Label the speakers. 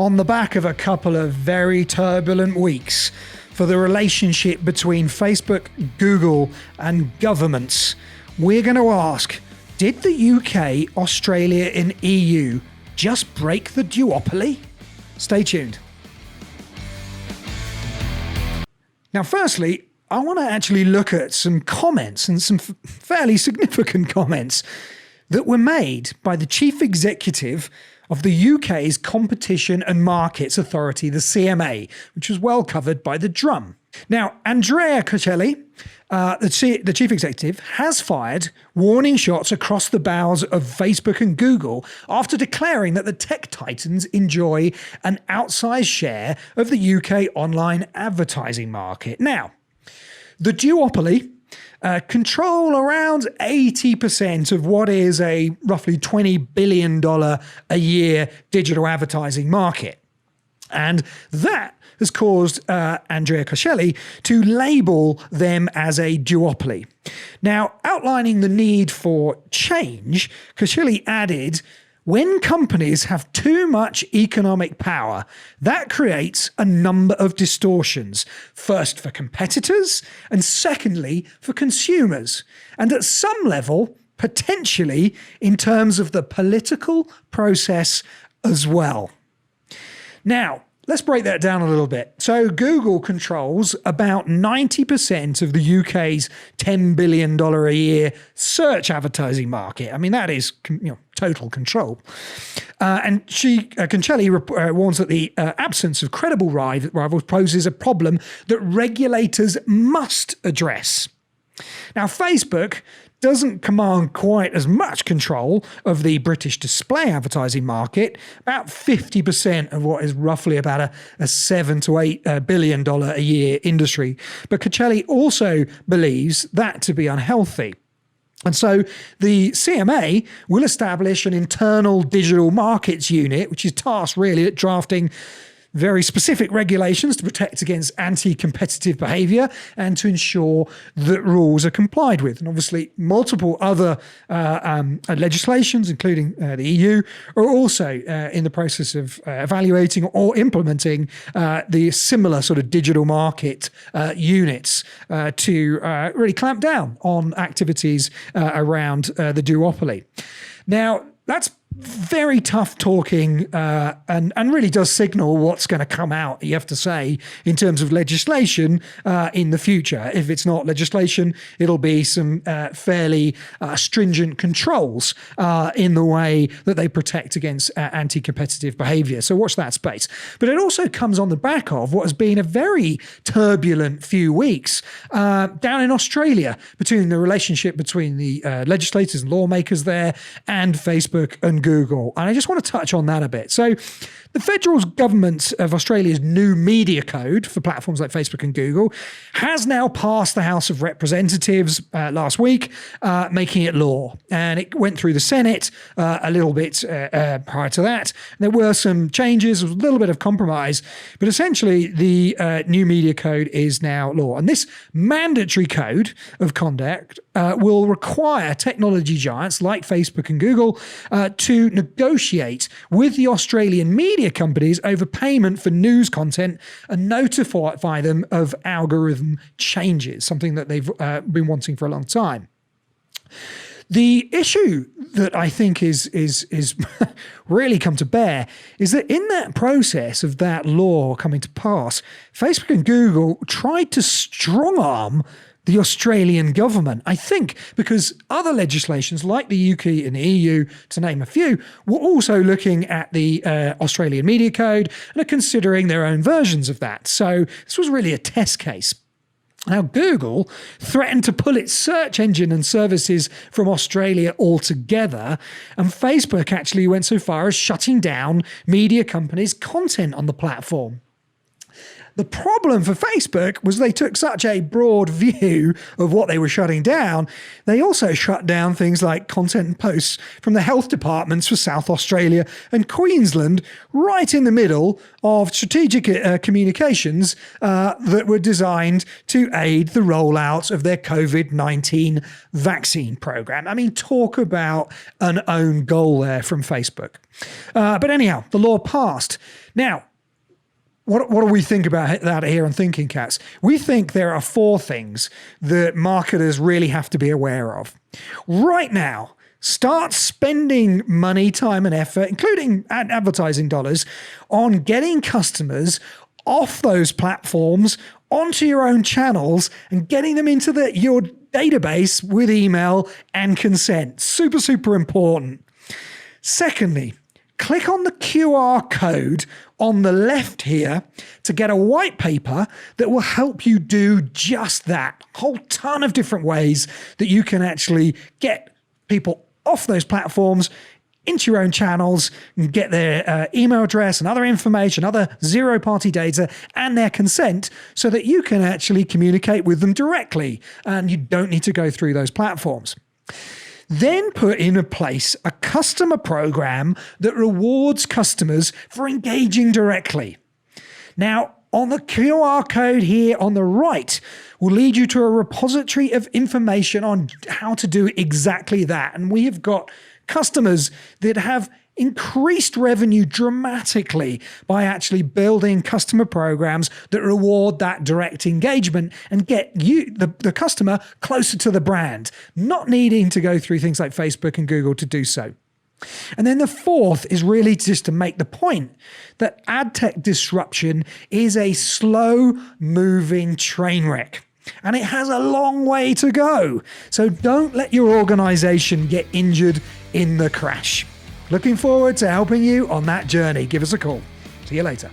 Speaker 1: on the back of a couple of very turbulent weeks for the relationship between Facebook, Google, and governments, we're going to ask, did the UK, Australia, and EU just break the duopoly? Stay tuned. Now, firstly, I want to actually look at some comments, and some fairly significant comments that were made by the chief executive of the UK's Competition and Markets Authority, the CMA, which was well covered by The Drum. Now, Andrea Coccelli, the chief executive, has fired warning shots across the bows of Facebook and Google after declaring that the tech titans enjoy an outsized share of the UK online advertising market. Now, the duopoly control around 80% of what is a roughly $20 billion a year digital advertising market. And that has caused Andrea Coccelli to label them as a duopoly. Now, outlining the need for change, Coccelli added, when companies have too much economic power, that creates a number of distortions, first for competitors and secondly for consumers, and at some level, potentially in terms of the political process as well. Now, let's break that down a little bit. So Google controls about 90% of the UK's $10 billion a year search advertising market. I mean, that is total control. And Coccelli warns that the absence of credible rivals poses a problem that regulators must address. Now, Facebook doesn't command quite as much control of the British display advertising market, about 50% of what is roughly about a $7 to $8 billion a year industry. But Coccelli also believes that to be unhealthy. And so the CMA will establish an internal digital markets unit, which is tasked really at drafting very specific regulations to protect against anti-competitive behaviour and to ensure that rules are complied with. And obviously multiple other legislations, including the EU, are also in the process of evaluating or implementing the similar sort of digital market units to really clamp down on activities around the duopoly. Now, that's very tough talking and really does signal what's going to come out, you have to say, in terms of legislation in the future. If it's not legislation, it'll be some fairly stringent controls in the way that they protect against anti-competitive behaviour. So watch that space. But it also comes on the back of what has been a very turbulent few weeks down in Australia between the relationship between the legislators and lawmakers there and Facebook and Google. And I just want to touch on that a bit. So the federal government of Australia's new media code for platforms like Facebook and Google has now passed the House of Representatives last week, making it law. And it went through the Senate a little bit prior to that. There were some changes, a little bit of compromise, but essentially the new media code is now law. And this mandatory code of conduct will require technology giants like Facebook and Google to negotiate with the Australian media companies over payment for news content and notify them of algorithm changes, something that they've been wanting for a long time. The issue that I think is really come to bear is that in that process of that law coming to pass, Facebook and Google tried to strong-arm the Australian government, I think, because other legislations like the UK and the EU, to name a few, were also looking at the Australian Media Code and are considering their own versions of that. So this was really a test case. Now, Google threatened to pull its search engine and services from Australia altogether, and Facebook actually went so far as shutting down media companies' content on the platform. The problem for Facebook was they took such a broad view of what they were shutting down. They also shut down things like content and posts from the health departments for South Australia and Queensland, right in the middle of strategic communications that were designed to aid the rollout of their COVID-19 vaccine program. I mean, talk about an own goal there from Facebook. But anyhow, the law passed. Now, what do we think about that here on Thinking Cats? We think there are 4 things that marketers really have to be aware of. Right now, start spending money, time, and effort, including advertising dollars, on getting customers off those platforms onto your own channels and getting them into your database with email and consent. Super, super important. Secondly, click on the QR code on the left here to get a white paper that will help you do just that. A whole ton of different ways that you can actually get people off those platforms into your own channels and get their email address and other information, other zero-party data and their consent so that you can actually communicate with them directly and you don't need to go through those platforms. Then put in place a customer program that rewards customers for engaging directly. Now, on the QR code here on the right will lead you to a repository of information on how to do exactly that. And we have got customers that have increased revenue dramatically by actually building customer programs that reward that direct engagement and get you, the customer, closer to the brand, not needing to go through things like Facebook and Google to do so. And then the 4th is really just to make the point that ad tech disruption is a slow-moving train wreck. And it has a long way to go. So don't let your organization get injured in the crash. Looking forward to helping you on that journey. Give us a call. See you later.